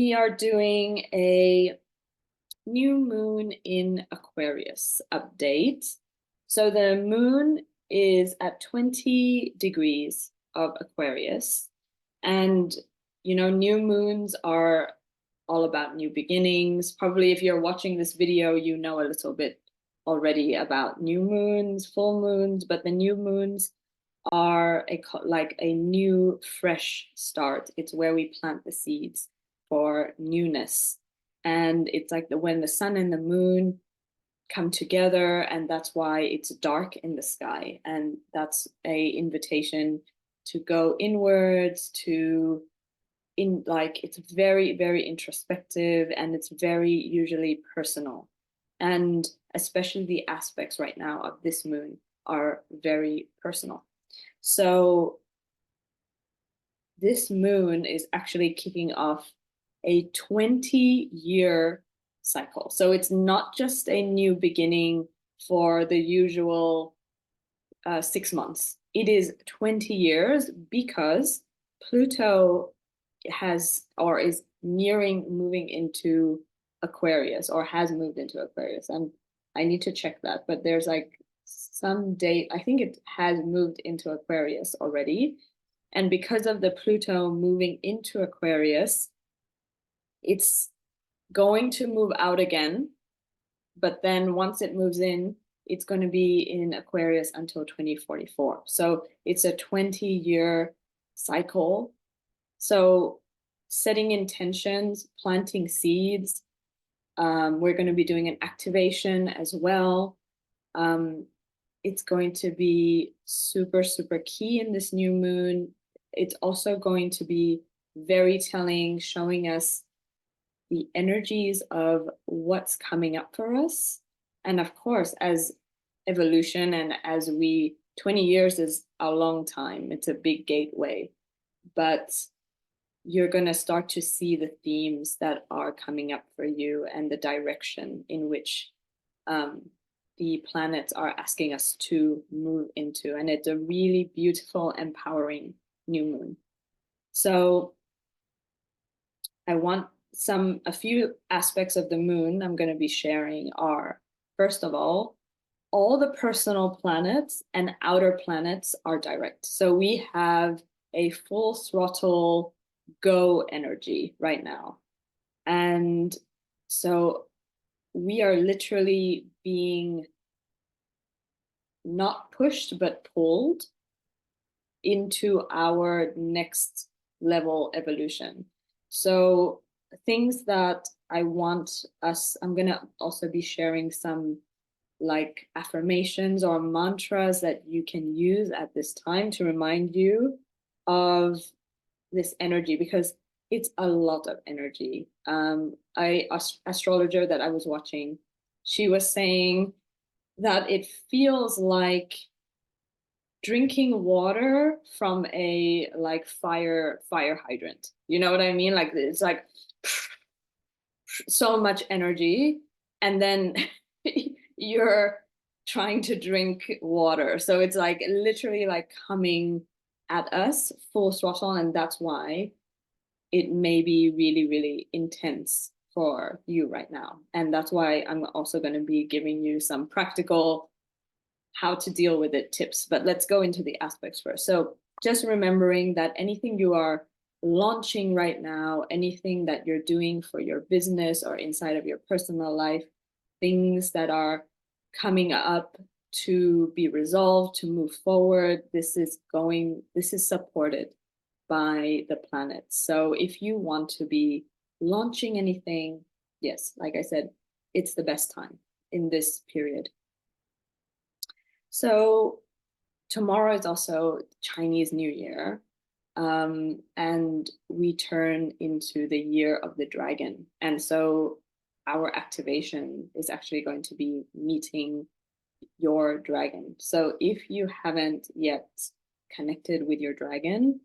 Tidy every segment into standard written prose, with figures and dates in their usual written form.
We are doing a new moon in Aquarius update. So the moon is at 20 degrees of Aquarius. And, new moons are all about new beginnings. Probably if you're watching this video, you know a little bit already about new moons, full moons, but the new moons are like a new, fresh start. It's where we plant the seeds for newness. And it's like when the sun and the moon come together, and that's why it's dark in the sky. And that's a invitation to go inwards, it's very, very introspective, and it's very usually personal. And especially the aspects right now of this moon are very personal. So this moon is actually kicking off a 20-year cycle. So it's not just a new beginning for the usual 6 months. It is 20 years because Pluto is nearing moving into Aquarius, or has moved into Aquarius. And I need to check that, but there's like some date, I think it has moved into Aquarius already. And because of the Pluto moving into Aquarius, it's going to move out again. But then once it moves in, it's going to be in Aquarius until 2044. So it's a 20-year cycle. So setting intentions, planting seeds. We're going to be doing an activation as well. It's going to be super, super key in this new moon. It's also going to be very telling, showing us the energies of what's coming up for us. And of course, as evolution and 20 years is a long time. It's a big gateway, but you're going to start to see the themes that are coming up for you and the direction in which the planets are asking us to move into. And it's a really beautiful, empowering new moon. So I want a few aspects of the moon I'm going to be sharing are, first of all the personal planets and outer planets are direct. So we have a full throttle go energy right now. And so we are literally being not pushed, but pulled into our next level evolution. So things that I'm going to also be sharing some like affirmations or mantras that you can use at this time to remind you of this energy, because it's a lot of energy. Astrologer that I was watching, she was saying that it feels like drinking water from a like fire hydrant. You know what I mean? Like it's like so much energy, and then you're trying to drink water. So it's like literally like coming at us full throttle, and that's why it may be really, really intense for you right now. And that's why I'm also going to be giving you some practical how to deal with it tips. But let's go into the aspects first. So just remembering that anything you are launching right now, anything that you're doing for your business or inside of your personal life, things that are coming up to be resolved, to move forward, this is supported by the planets. So if you want to be launching anything, yes, like I said, it's the best time in this period. So tomorrow is also Chinese New Year, and we turn into the year of the dragon. And so our activation is actually going to be meeting your dragon. So if you haven't yet connected with your dragon,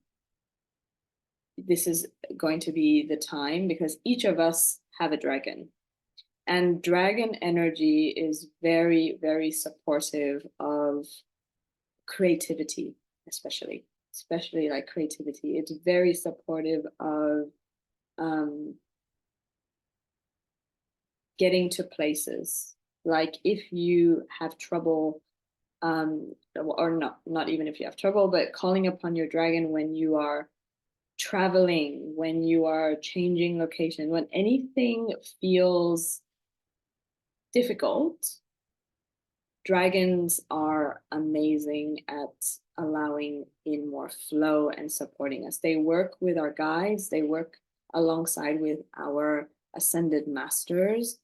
this is going to be the time, because each of us have a dragon. And dragon energy is very, very supportive of creativity, especially like creativity. It's very supportive of getting to places. Like if you have trouble, or not even if you have trouble, but calling upon your dragon when you are traveling, when you are changing location, when anything feels difficult, dragons are amazing at allowing in more flow and supporting us. They work with our guides, they work alongside with our ascended masters,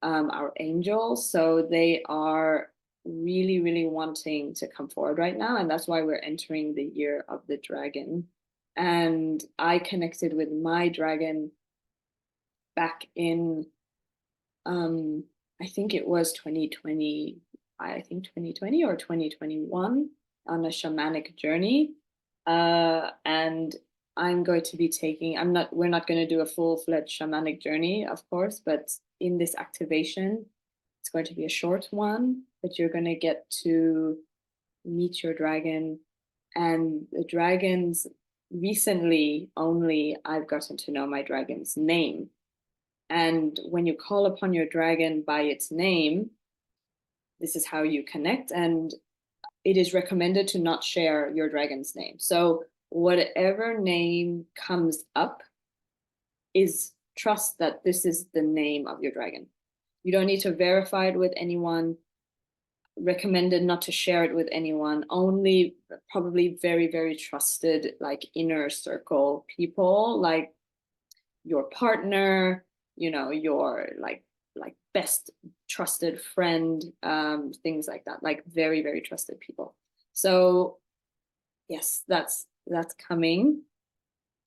our angels. So they are really, really wanting to come forward right now. And that's why we're entering the year of the dragon. And I connected with my dragon back in, I think it was 2020, I think 2020 or 2021 on a shamanic journey. And I'm going to be taking, we're not going to do a full-fledged shamanic journey, of course, but in this activation, it's going to be a short one, but you're going to get to meet your dragon. And the dragons, recently only I've gotten to know my dragon's name. And when you call upon your dragon by its name, this is how you connect. And it is recommended to not share your dragon's name. So whatever name comes up, is trust that this is the name of your dragon. You don't need to verify it with anyone. Recommended not to share it with anyone, only probably very, very trusted, like inner circle people, like your partner, your like best trusted friend, things like that, like very, very trusted people. So yes, that's coming.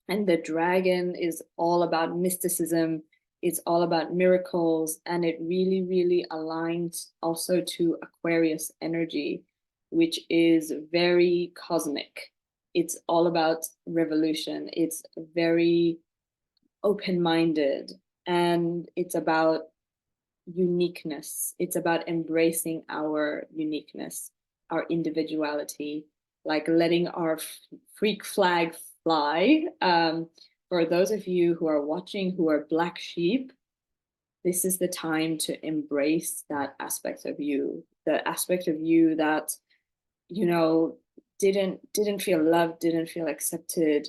And the dragon is all about mysticism. It's all about miracles, and it really, really aligns also to Aquarius energy, which is very cosmic. It's all about revolution. It's very open-minded, and it's about uniqueness. It's about embracing our uniqueness, our individuality, like letting our freak flag fly. For those of you who are watching who are black sheep, this is the time to embrace that aspect of you, the aspect of you that, didn't feel loved, didn't feel accepted,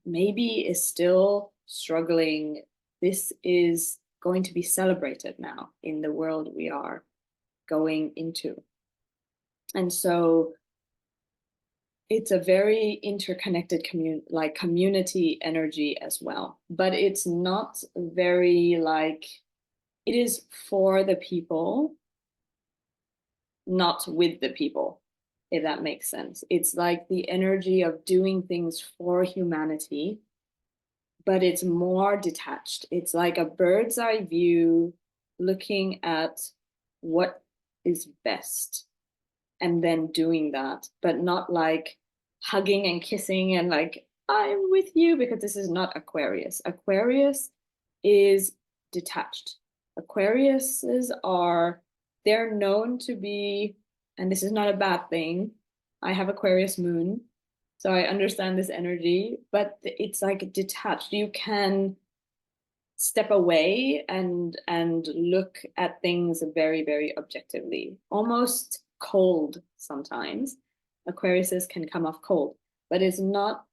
maybe is still struggling. This is going to be celebrated now in the world we are going into. And so it's a very interconnected community energy as well, but it's not very it is for the people, not with the people, if that makes sense. It's like the energy of doing things for humanity, but it's more detached. It's like a bird's eye view, looking at what is best and then doing that, but not like hugging and kissing and like, I'm with you, because this is not Aquarius. Aquarius is detached. Aquariuses they're known to be, and this is not a bad thing. I have Aquarius moon, so I understand this energy, but it's like detached. You can step away and look at things very, very objectively, almost cold sometimes. Aquariuses can come off cold, but it's not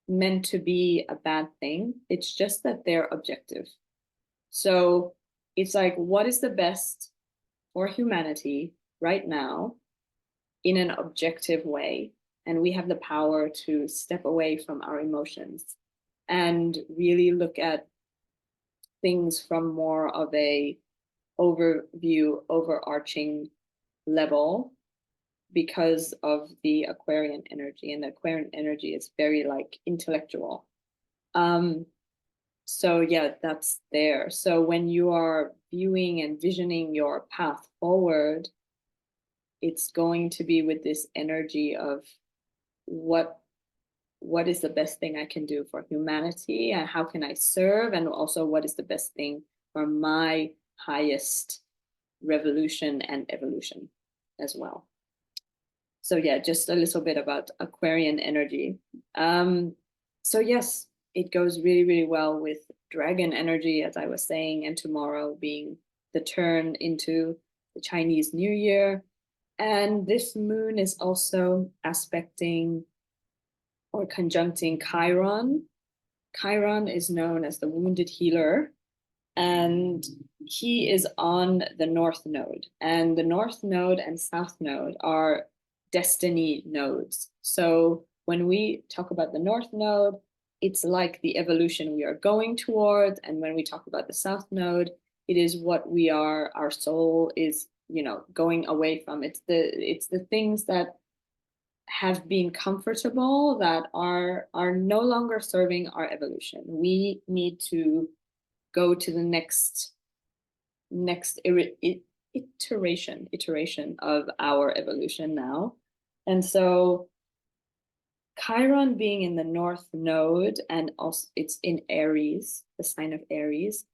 meant to be a bad thing. It's just that they're objective. So it's like, what is the best for humanity right now in an objective way? And we have the power to step away from our emotions and really look at things from more of a overview, overarching level, because of the Aquarian energy. And the Aquarian energy is very like intellectual. So yeah, that's there. So when you are viewing and visioning your path forward, it's going to be with this energy of what is the best thing I can do for humanity, and how can I serve, and also what is the best thing for my highest revolution and evolution as well. So yeah, just a little bit about Aquarian energy. So yes, it goes really, really well with dragon energy, as I was saying, and tomorrow being the turn into the Chinese New Year. And this moon is also aspecting or conjuncting Chiron. Chiron is known as the wounded healer, and he is on the North Node. And the North Node and South Node are destiny nodes. So when we talk about the North Node, it's like the evolution we are going towards. And when we talk about the South Node, it is what we are, our soul is, going away from. It's the things that have been comfortable, that are no longer serving our evolution. We need to go to the next iteration of our evolution now. And so Chiron being in the North Node, and also it's in Aries, the sign of Aries.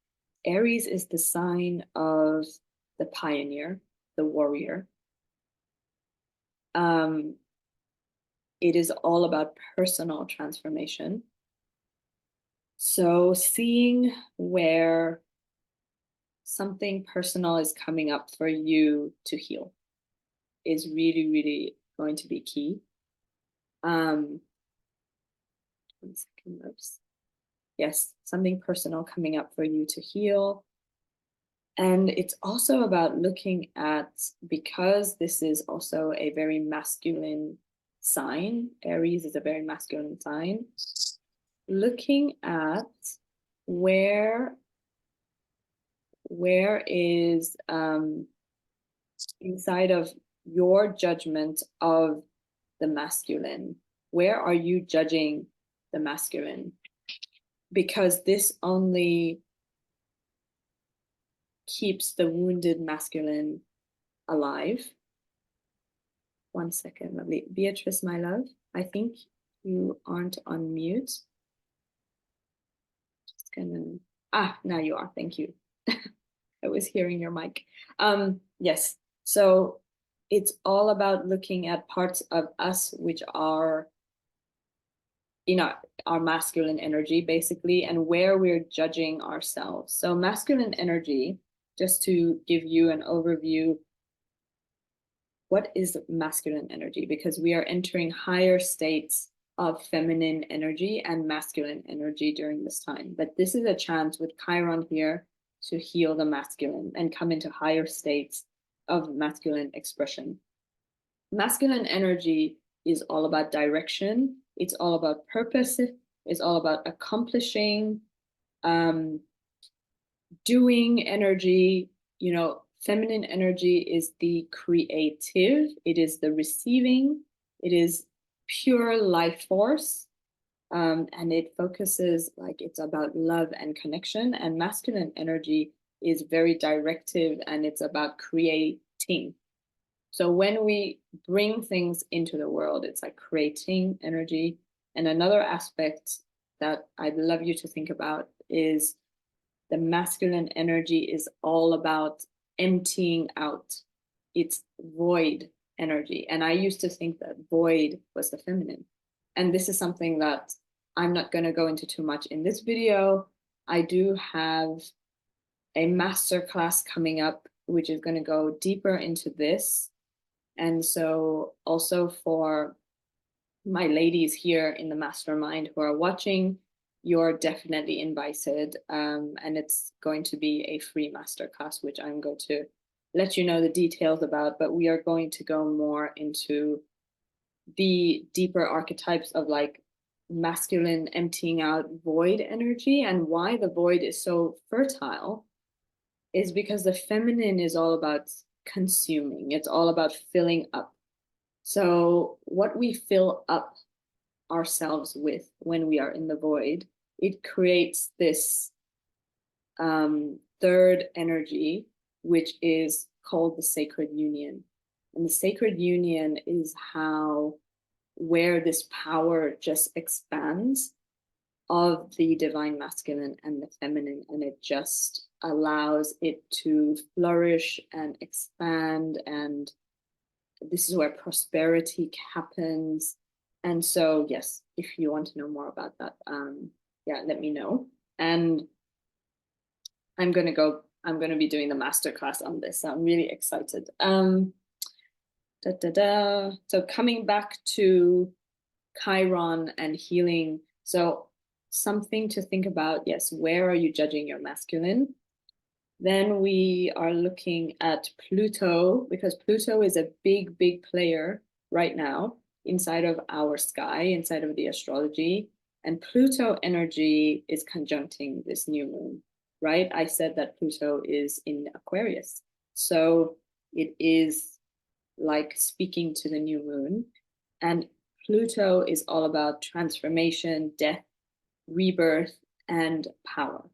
Aries is the sign of the pioneer, the warrior. It is all about personal transformation. So seeing where something personal is coming up for you to heal is really, really going to be key. 1 second, oops. Yes, something personal coming up for you to heal. And it's also about looking at, because this is also a very masculine sign, Aries is a very masculine sign, looking at where is inside of your judgment of the masculine, where are you judging the masculine? Because this only keeps the wounded masculine alive. 1 second, lovely. Beatrice, my love, I think you aren't on mute. Just gonna, now you are, thank you. I was hearing your mic. Yes, so it's all about looking at parts of us which are, our masculine energy, basically, and where we're judging ourselves. So masculine energy, just to give you an overview, what is masculine energy? Because we are entering higher states of feminine energy and masculine energy during this time. But this is a chance with Chiron here to heal the masculine and come into higher states of masculine expression. Masculine energy is all about direction. It's all about purpose. It's all about accomplishing, doing energy. Feminine energy is the creative. It is the receiving. It is pure life force. And it focuses, like, it's about love and connection. And masculine energy is very directive, and it's about creating. So when we bring things into the world, it's like creating energy. And another aspect that I'd love you to think about is the masculine energy is all about emptying out. It's void energy. And I used to think that void was the feminine. And this is something that I'm not going to go into too much in this video. I do have a masterclass coming up, which is going to go deeper into this. And so also for my ladies here in the mastermind who are watching, you're definitely invited. And it's going to be a free masterclass, which I'm going to let you know the details about, but we are going to go more into the deeper archetypes of like masculine emptying out void energy, and why the void is so fertile is because the feminine is all about consuming. It's all about filling up. So what we fill up ourselves with when we are in the void, it creates this third energy, which is called the sacred union. And the sacred union is where this power just expands of the divine masculine and the feminine, and it just allows it to flourish and expand, and this is where prosperity happens. And so yes, if you want to know more about that, yeah, let me know. And I'm going to be doing the masterclass on this. So I'm really excited. So coming back to Chiron and healing. So something to think about. Yes, where are you judging your masculine? Then we are looking at Pluto, because Pluto is a big, big player right now inside of our sky, inside of the astrology. And Pluto energy is conjuncting this new moon, right? I said that Pluto is in Aquarius. So it is like speaking to the new moon. And Pluto is all about transformation, death, rebirth, and power.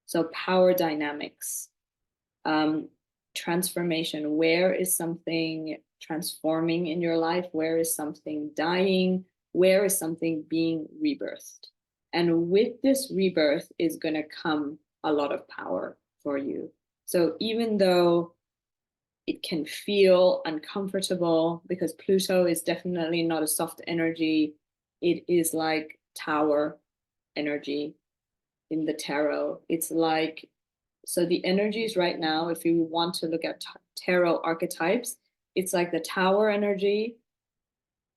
So power dynamics, transformation. Where is something transforming in your life? Where is something dying? Where is something being rebirthed? And with this rebirth is going to come a lot of power for you. So even though it can feel uncomfortable, because Pluto is definitely not a soft energy, it is like tower energy in the tarot. It's like, so the energies right now, if you want to look at tarot archetypes, it's like the tower energy,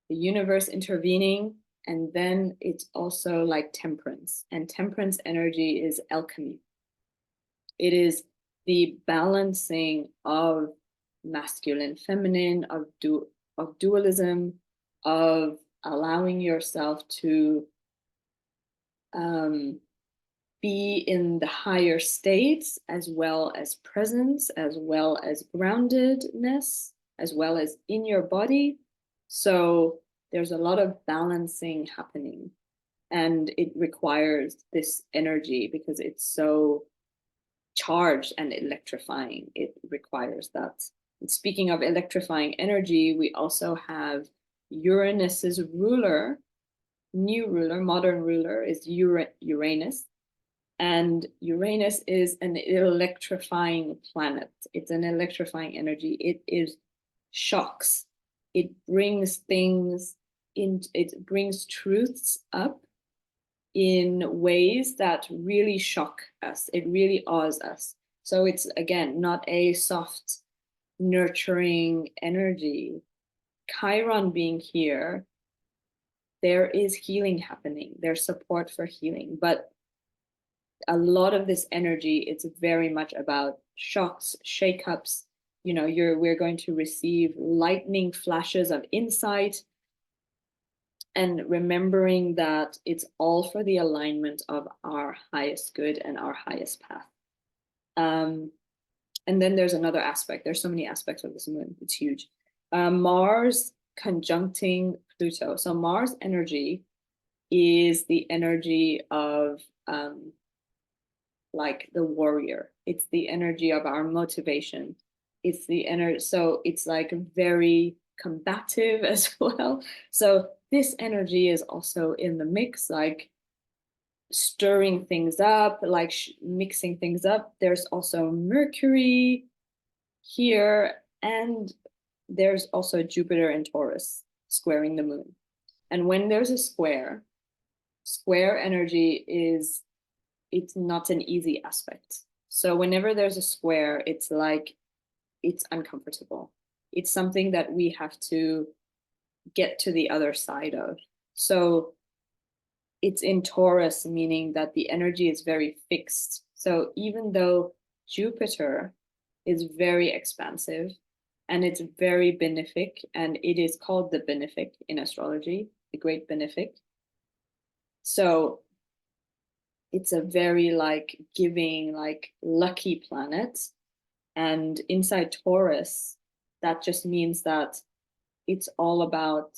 the universe intervening, and then it's also like temperance. And temperance energy is alchemy. It is the balancing of masculine, feminine, of dualism, of allowing yourself to be in the higher states, as well as presence, as well as groundedness, as well as in your body. So there's a lot of balancing happening, and it requires this energy because it's so charged and electrifying. It requires that. And speaking of electrifying energy, we also have Uranus's ruler, new ruler, modern ruler is Uranus. And Uranus is an electrifying planet. It's an electrifying energy. It is shocks. It brings things in, it brings truths up in ways that really shock us. It really awes us. So it's, again, not a soft, nurturing energy. Chiron being here, there is healing happening. There's support for healing. But a lot of this energy, it's very much about shocks, shakeups. You know, we're going to receive lightning flashes of insight, and remembering that it's all for the alignment of our highest good and our highest path. And then there's another aspect. There's so many aspects of this moon. It's huge. Mars conjuncting Pluto. So Mars energy is the energy of like the warrior. It's the energy of our motivation. It's the energy. So it's like very combative as well. So this energy is also in the mix, like stirring things up, like mixing things up. There's also Mercury here, and there's also Jupiter and Taurus squaring the moon. And when there's a square energy is, it's not an easy aspect. So whenever there's a square, it's like, it's uncomfortable. It's something that we have to get to the other side of. So it's in Taurus, meaning that the energy is very fixed. So even though Jupiter is very expansive and it's very benefic, and it is called the benefic in astrology, the great benefic. So it's a very like giving, like lucky planet. And inside Taurus, that just means that it's all about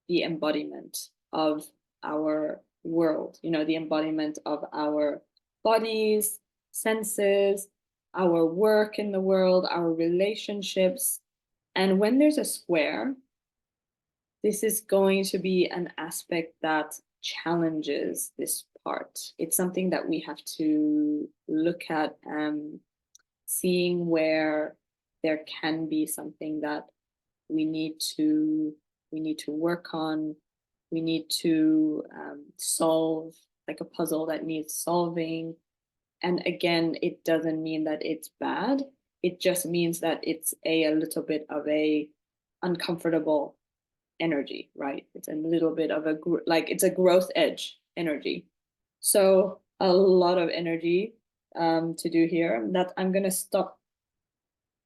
the embodiment of our world, you know, the embodiment of our bodies, senses, our work in the world, our relationships. And when there's a square, this is going to be an aspect that challenges this part. It's something that we have to look at, seeing where there can be something that we need to work on. We need to solve, like a puzzle that needs solving. And again, it doesn't mean that it's bad. It just means that it's a little bit of a uncomfortable energy, right? It's a little bit of a like it's a growth edge energy. So a lot of energy to do here. That I'm gonna stop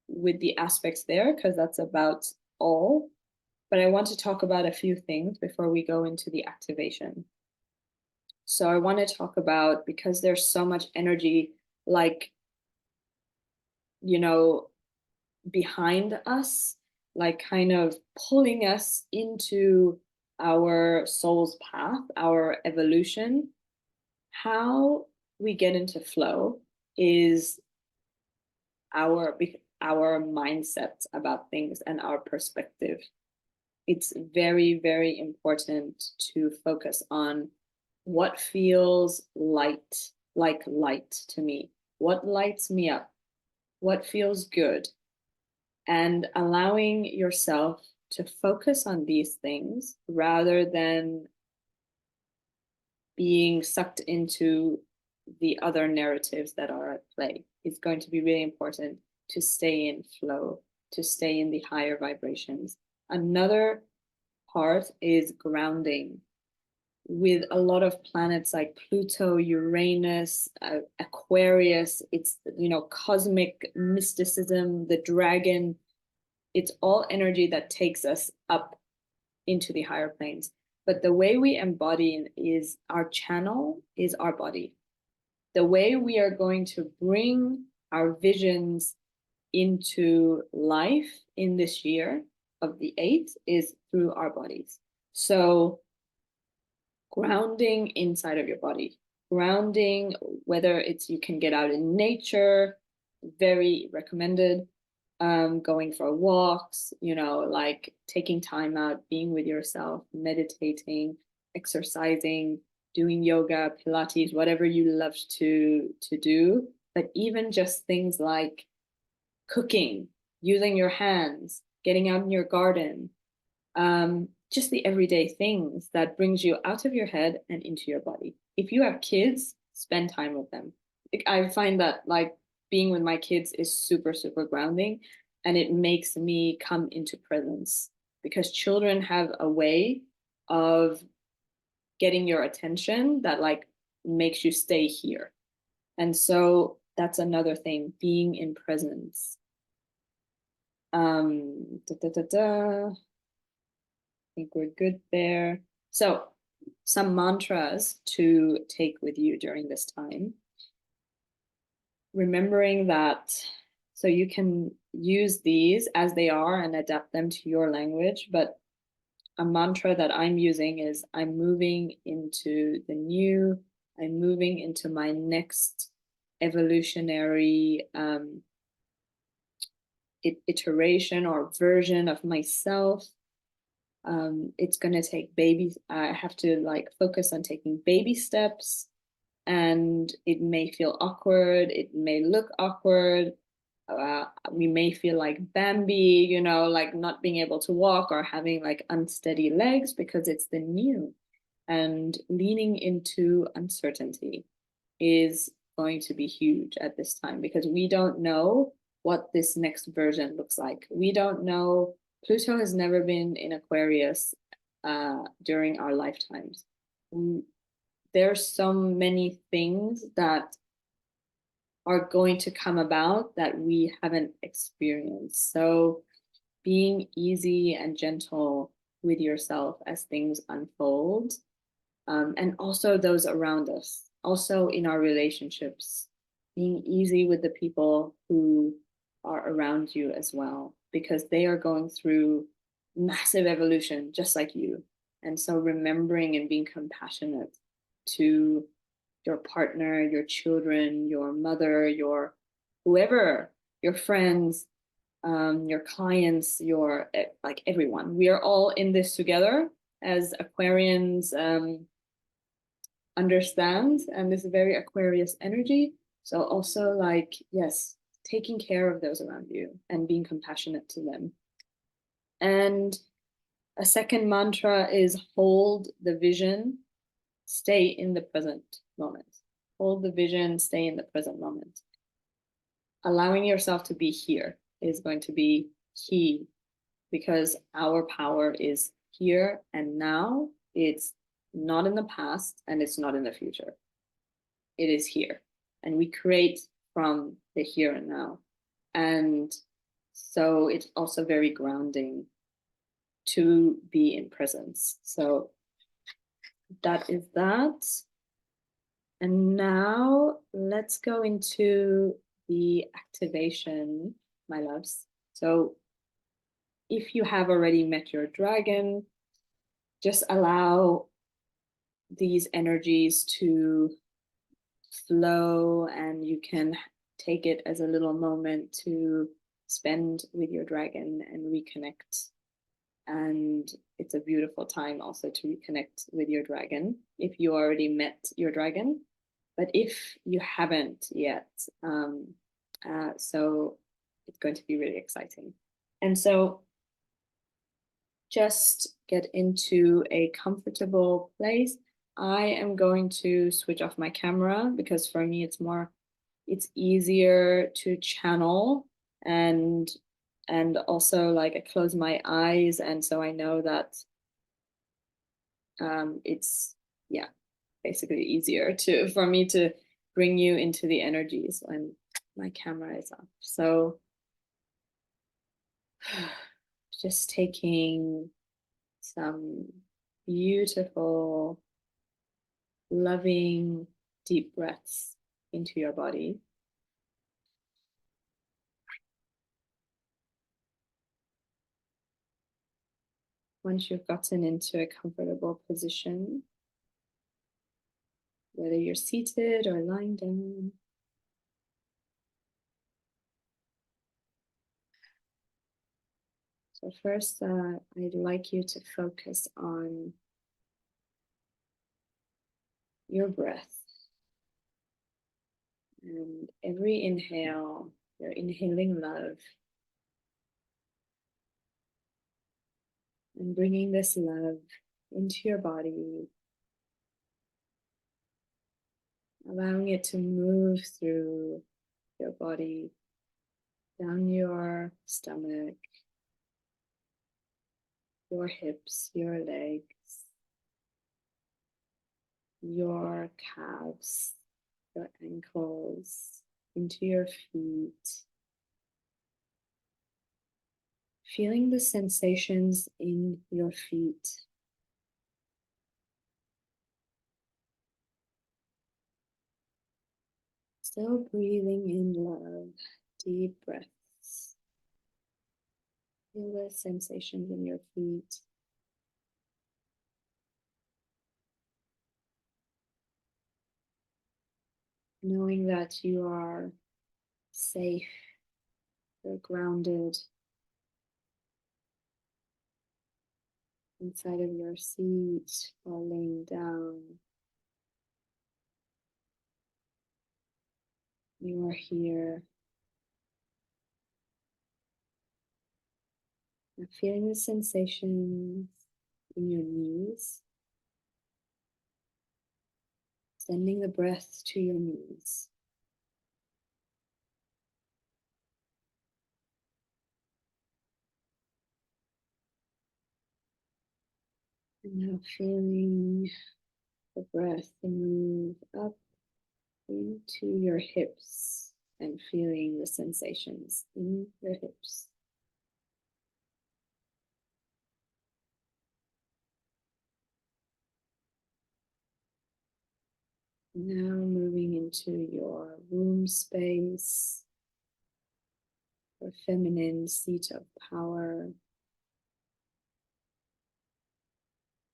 with the aspects there because that's about all. But I want to talk about a few things before we go into the activation. So I want to talk about, because there's so much energy, like, you know, behind us, like kind of pulling us into our soul's path, our evolution. How we get into flow is our mindset about things and our perspective. It's very, very important to focus on what feels light, like light to me, what lights me up, what feels good, and allowing yourself to focus on these things rather than being sucked into the other narratives that are at play. It's going to be really important to stay in flow, to stay in the higher vibrations. Another part is grounding. With a lot of planets like Pluto, Uranus, Aquarius, it's, cosmic mysticism, the dragon. It's all energy that takes us up into the higher planes. But the way we embody is our channel is our body. The way we are going to bring our visions into life in this year of the 8th is through our bodies. So grounding inside of your body, grounding, whether it's you can get out in nature, very recommended, going for walks, like taking time out, being with yourself, meditating, exercising, doing yoga, Pilates, whatever you love to do. But even just things like cooking, using your hands, getting out in your garden, just the everyday things that brings you out of your head and into your body. If you have kids, spend time with them. I find that like being with my kids is super, super grounding, and it makes me come into presence because children have a way of getting your attention that like makes you stay here. And so that's another thing, being in presence. I think we're good there. So some mantras to take with you during this time. Remembering that, so you can use these as they are and adapt them to your language, but a mantra that I'm using is I'm moving into the new, I'm moving into my next evolutionary iteration or version of myself. It's going to take I have to like focus on taking baby steps, and it may feel awkward. It may look awkward. We may feel like Bambi, like not being able to walk or having like unsteady legs because it's the new. And leaning into uncertainty is going to be huge at this time because we don't know what this next version looks like. We don't know. Pluto has never been in Aquarius during our lifetimes. There's so many things that are going to come about that we haven't experienced. So being easy and gentle with yourself as things unfold, and also those around us, also in our relationships, being easy with the people who are around you as well, because they are going through massive evolution just like you. And so remembering and being compassionate to your partner, your children, your mother, your whoever, your friends, your clients, your like everyone. We are all in this together as Aquarians understand, and this is very Aquarius energy. So also like, yes, taking care of those around you and being compassionate to them. And a second mantra is hold the vision, stay in the present moment. hold the vision, stay in the present moment. Allowing yourself to be here is going to be key, because our power is here and now. It's not in the past and it's not in the future. It is here, and we create from the here and now. And so it's also very grounding to be in presence. So that is that. And now let's go into the activation, my loves. So if you have already met your dragon, just allow these energies to flow, and you can take it as a little moment to spend with your dragon and reconnect. And it's a beautiful time also to reconnect with your dragon if you already met your dragon, but if you haven't yet, so it's going to be really exciting. And so just get into a comfortable place. I am going to switch off my camera because for me it's easier to channel, and also like I close my eyes, and so I know that it's basically easier for me to bring you into the energies when my camera is off. So just taking some beautiful, loving, deep breaths into your body. Once you've gotten into a comfortable position, whether you're seated or lying down, so first, I'd like you to focus on your breath. And every inhale, you're inhaling love and bringing this love into your body, allowing it to move through your body, down your stomach, your hips, your legs, your calves, your ankles, into your feet. Feeling the sensations in your feet. Still breathing in love, deep breaths. Feel the sensations in your feet. Knowing that you are safe, you're grounded inside of your seat or laying down. You are here. And feeling the sensations in your knees. Sending the breath to your knees. And now feeling the breath move up into your hips and feeling the sensations in your hips. Now moving into your womb space, your feminine seat of power,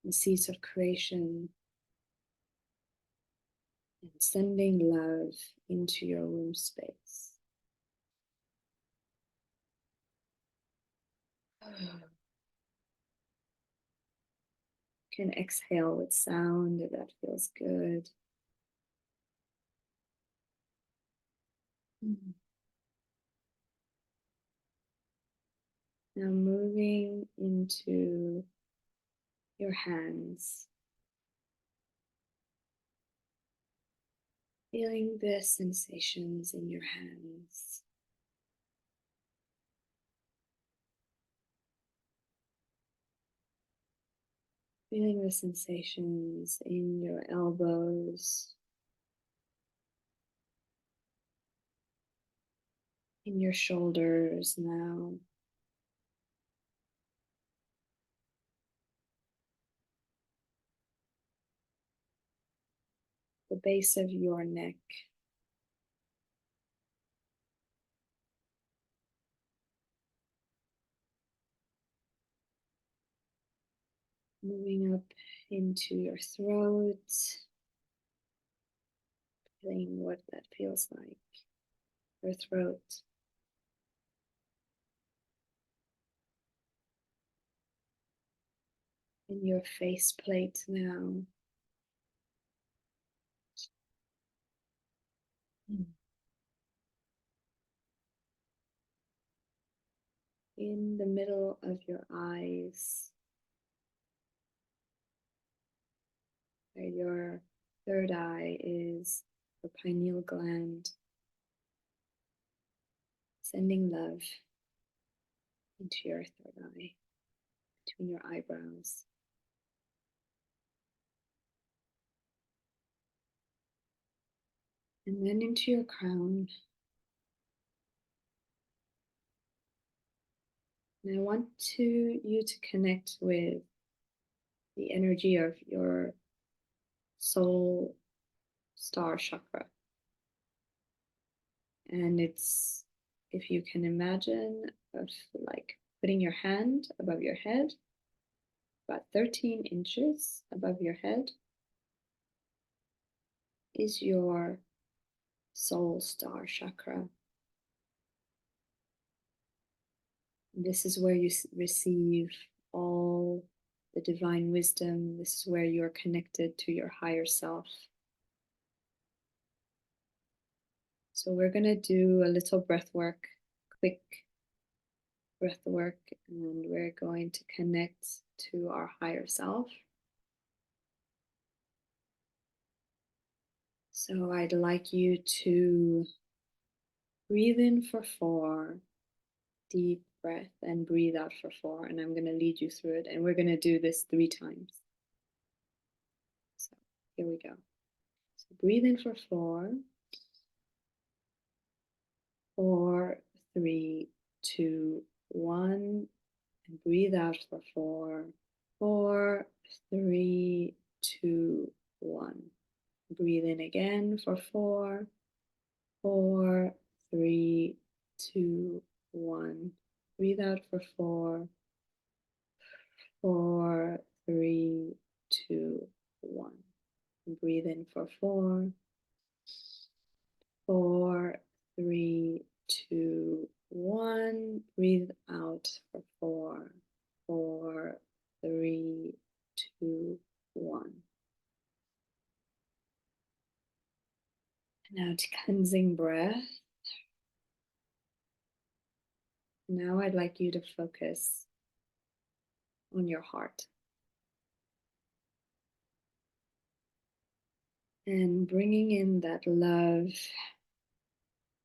the seat of creation, and sending love into your womb space. You can exhale with sound if that feels good. Now moving into your hands. Feeling the sensations in your hands. Feeling the sensations in your elbows, in your shoulders now. The base of your neck. Moving up into your throat. Feeling what that feels like. Your throat. In your face plate now. In the middle of your eyes, where your third eye is the pineal gland, sending love into your third eye, between your eyebrows. And then into your crown. And I want you to connect with the energy of your soul star chakra. And it's, if you can imagine, of like putting your hand above your head, about 13 inches above your head is your soul star chakra. This is where you receive all the divine wisdom. This is where you're connected to your higher self. So we're going to do a little breath work, quick breath work, and we're going to connect to our higher self. So I'd like you to breathe in for 4, deep breath, and breathe out for 4. And I'm going to lead you through it. And we're going to do this 3 times. So here we go. So breathe in for 4. 4, 3, 2, 1. And breathe out for 4. 4, 3, 2, 1. Breathe in again for 4. 4, 3, 2, 1. Breathe out for 4. 4, 3, 2, 1. Breathe in for 4. 4, 3, 2, 1. Breathe out for 4. 4, 3, 2, 1. Now to cleansing breath. Now I'd like you to focus on your heart. And bringing in that love.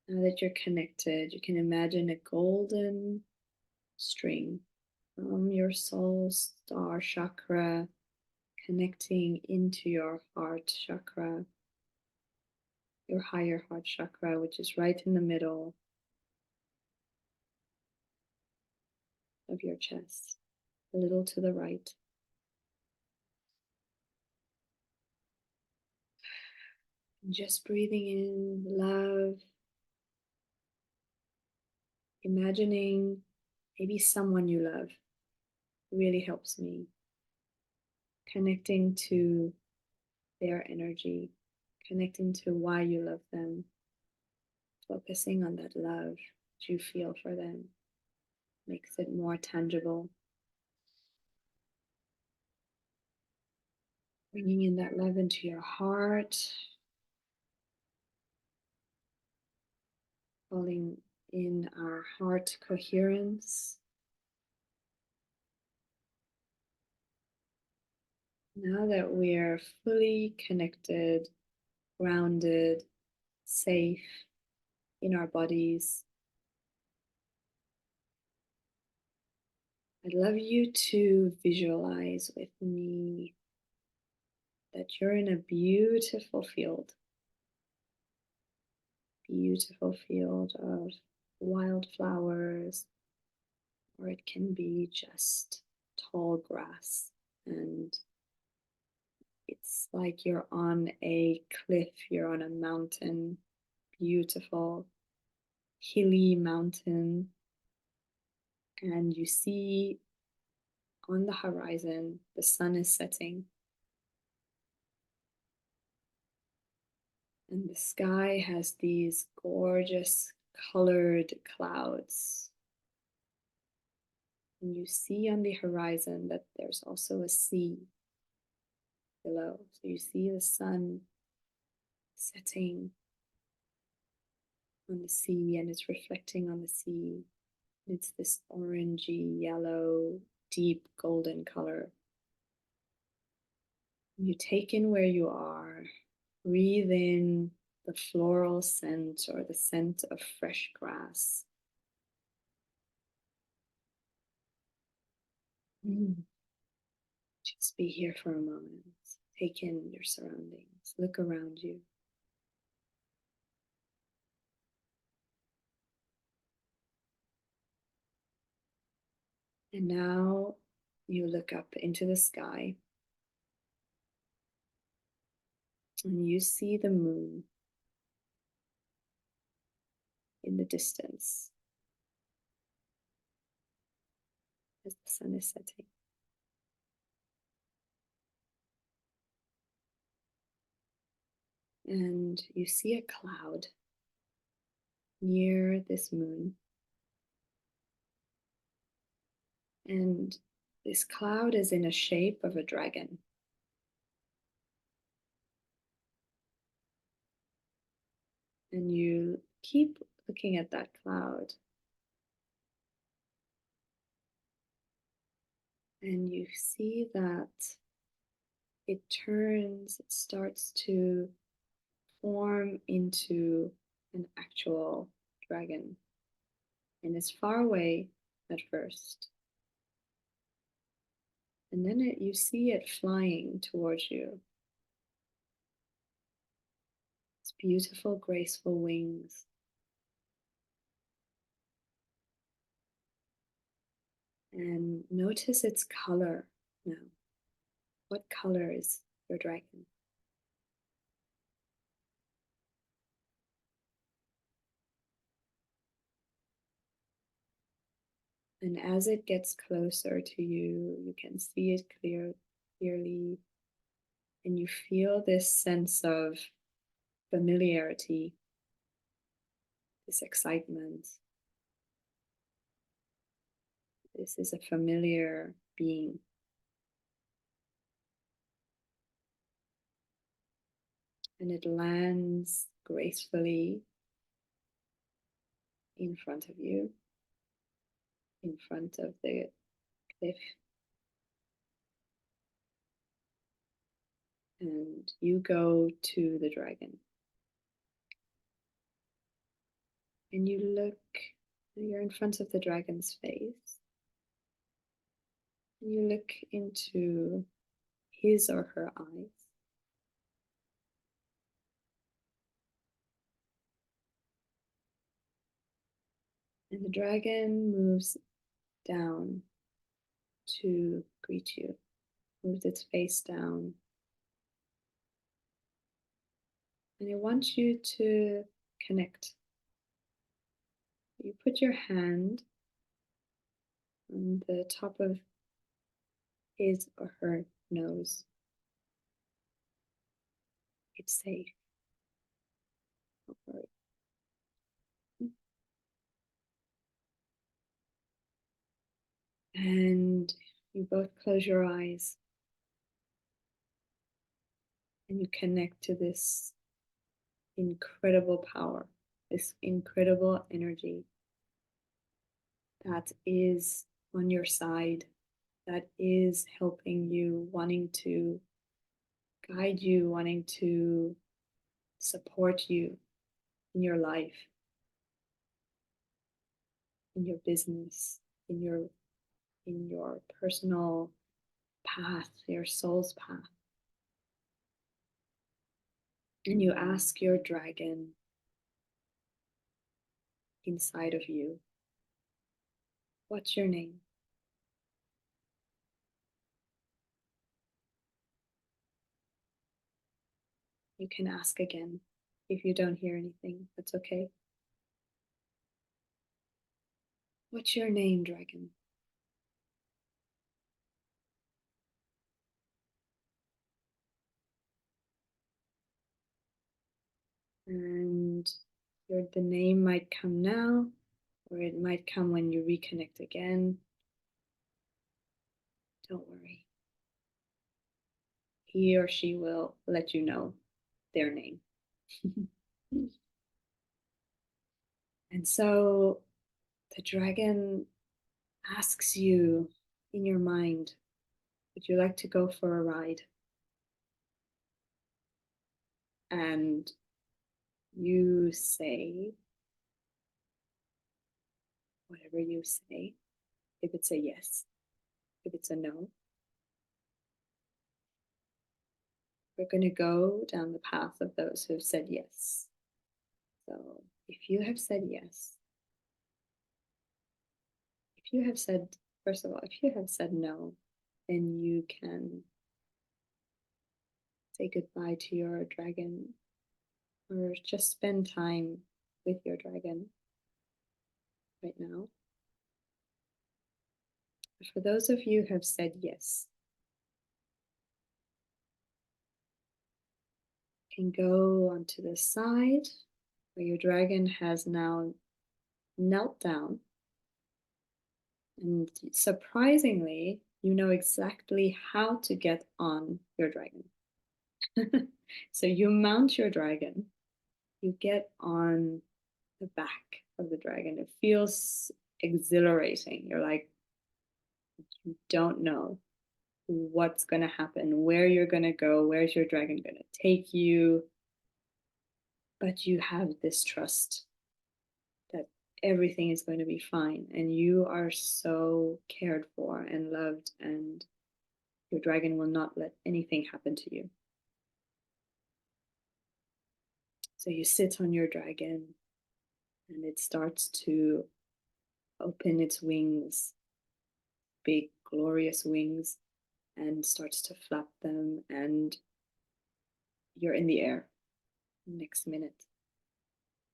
Now that you're connected, you can imagine a golden string from your soul star chakra connecting into your heart chakra, your higher heart chakra, which is right in the middle of your chest, a little to the right. And just breathing in love, imagining maybe someone you love really helps me. Connecting to their energy, connecting to why you love them, focusing on that love that you feel for them makes it more tangible. Bringing in that love into your heart, calling in our heart coherence. Now that we're fully connected, grounded, safe in our bodies. I'd love you to visualize with me that you're in a beautiful field of wildflowers, or it can be just tall grass. And it's like you're on a cliff, you're on a mountain, beautiful, hilly mountain. And you see on the horizon, the sun is setting. And the sky has these gorgeous colored clouds. And you see on the horizon that there's also a sea below. So you see the sun setting on the sea and it's reflecting on the sea. It's this orangey, yellow, deep golden color. You take in where you are, breathe in the floral scent or the scent of fresh grass. Just be here for a moment. Take in your surroundings. Look around you. And now you look up into the sky and you see the moon in the distance as the sun is setting. And you see a cloud near this moon. And this cloud is in a shape of a dragon. And you keep looking at that cloud. And you see that it starts to form into an actual dragon. And it's far away at first. And then you see it flying towards you. It's beautiful, graceful wings. And notice its color now. What color is your dragon? And as it gets closer to you, you can see it clearly. And you feel this sense of familiarity, this excitement. This is a familiar being. And it lands gracefully in front of you, in front of the cliff. And you go to the dragon. And you look, you're in front of the dragon's face. And you look into his or her eyes. And the dragon moves down to greet you, moves its face down. And I want you to connect. You put your hand on the top of his or her nose. It's safe. Don't worry. And you both close your eyes and you connect to this incredible power, this incredible energy that is on your side, that is helping you, wanting to guide you, wanting to support you in your life, in your business, in your personal path, your soul's path. And you ask your dragon inside of you, what's your name? You can ask again. If you don't hear anything, that's okay. What's your name, dragon? And the name might come now, or it might come when you reconnect again. Don't worry. He or she will let you know their name. And so the dragon asks you in your mind, would you like to go for a ride? And you say whatever you say. If it's a yes, if it's a no, we're going to go down the path of those who have said yes. So if you have said yes, if you have said, first of all, if you have said no, then you can say goodbye to your dragon or just spend time with your dragon right now. But for those of you who have said yes, you can go onto the side where your dragon has now knelt down. And surprisingly, you know exactly how to get on your dragon. So you mount your dragon, you get on the back of the dragon. It feels exhilarating. You're like, you don't know what's going to happen, where you're going to go, where's your dragon going to take you. But you have this trust that everything is going to be fine. And you are so cared for and loved, and your dragon will not let anything happen to you. So you sit on your dragon and it starts to open its wings, big, glorious wings, and starts to flap them. And you're in the air. Next minute,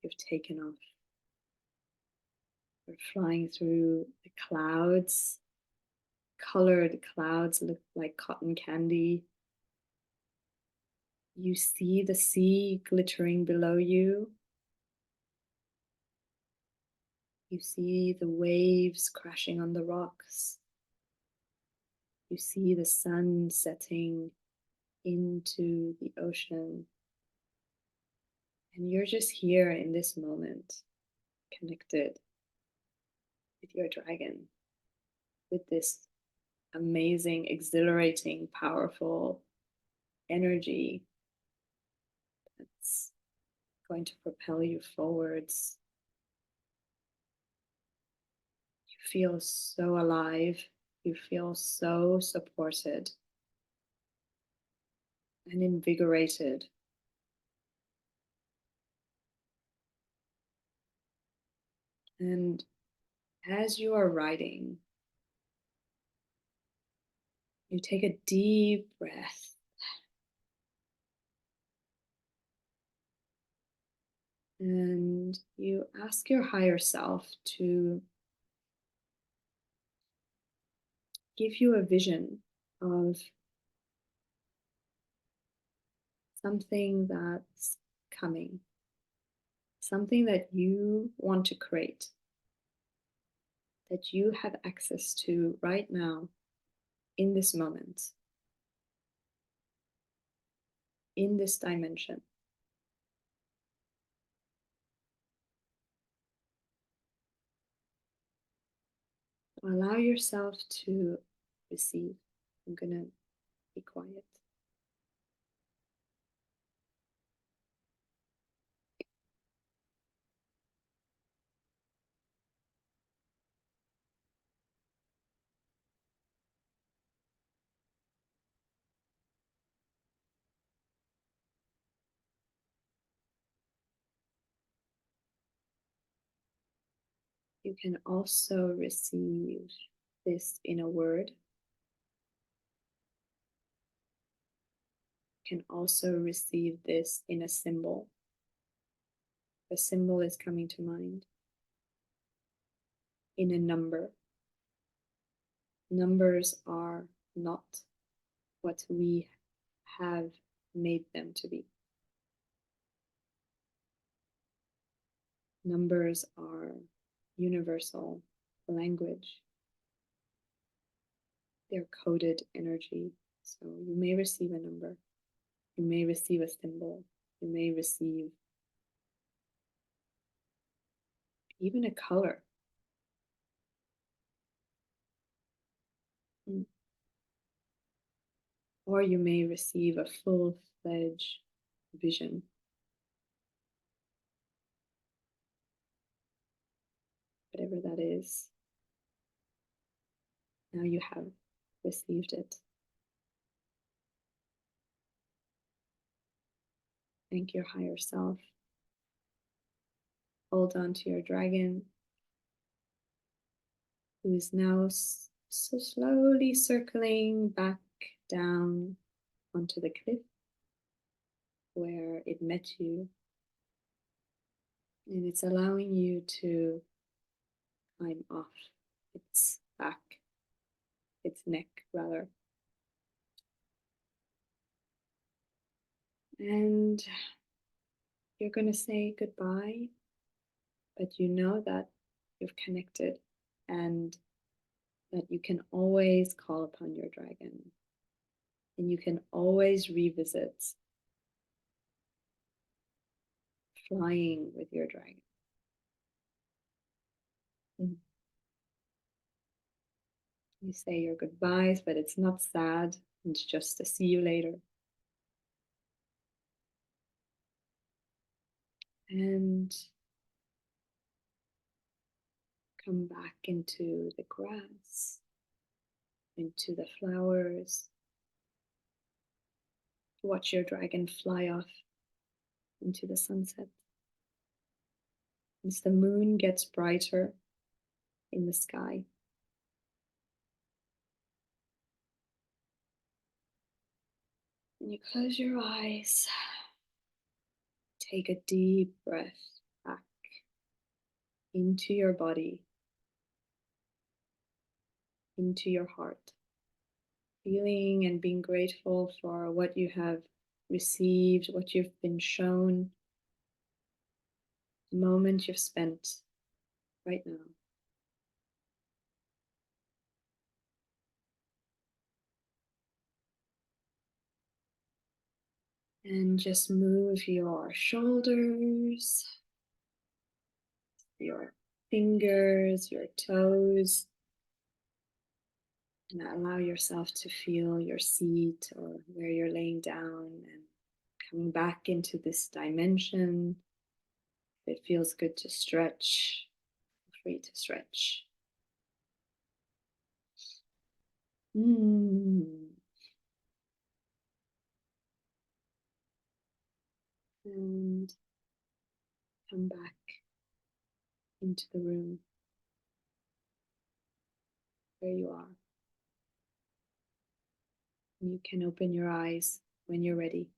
you've taken off. You're flying through the clouds. Colored clouds look like cotton candy. You see the sea glittering below you. You see the waves crashing on the rocks. You see the sun setting into the ocean. And you're just here in this moment, connected with your dragon, with this amazing, exhilarating, powerful energy that's going to propel you forwards. You feel so alive. You feel so supported and invigorated. And as you are riding, you take a deep breath. And you ask your higher self to give you a vision of something that's coming, something that you want to create, that you have access to right now, in this moment, in this dimension. Allow yourself to receive. I'm going to be quiet. You can also receive this in a word. You can also receive this in a symbol. A symbol is coming to mind. In a number. Numbers are not what we have made them to be. Numbers are universal language. They're coded energy. So you may receive a number. You may receive a symbol. You may receive even a color. Or you may receive a full-fledged vision. Whatever that is, now you have received it. Thank your higher self. Hold on to your dragon, who is now so slowly circling back down onto the cliff where it met you. And it's allowing you to climb off its back, its neck rather. And you're going to say goodbye, but you know that you've connected and that you can always call upon your dragon and you can always revisit flying with your dragon. You say your goodbyes, but it's not sad. It's just a see you later. And come back into the grass, into the flowers. Watch your dragon fly off into the sunset. As the moon gets brighter in the sky. And you close your eyes. Take a deep breath back into your body, into your heart. Feeling and being grateful for what you have received, what you've been shown, the moment you've spent right now. And just move your shoulders, your fingers, your toes, and allow yourself to feel your seat or where you're laying down and coming back into this dimension. If it feels good to stretch, feel free to stretch. And come back into the room where you are. You can open your eyes when you're ready.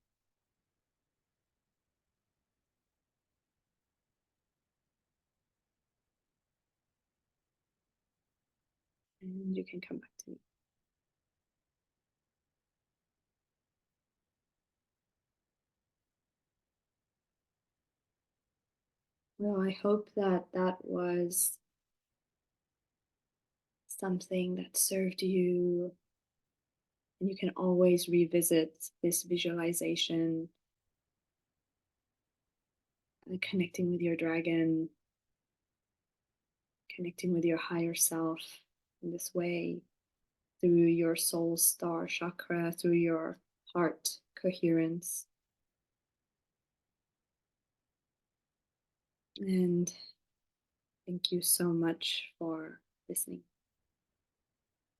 And you can come back to me. Well, I hope that that was something that served you. And you can always revisit this visualization, connecting with your dragon, connecting with your higher self in this way, through your soul star chakra, through your heart coherence. And thank you so much for listening.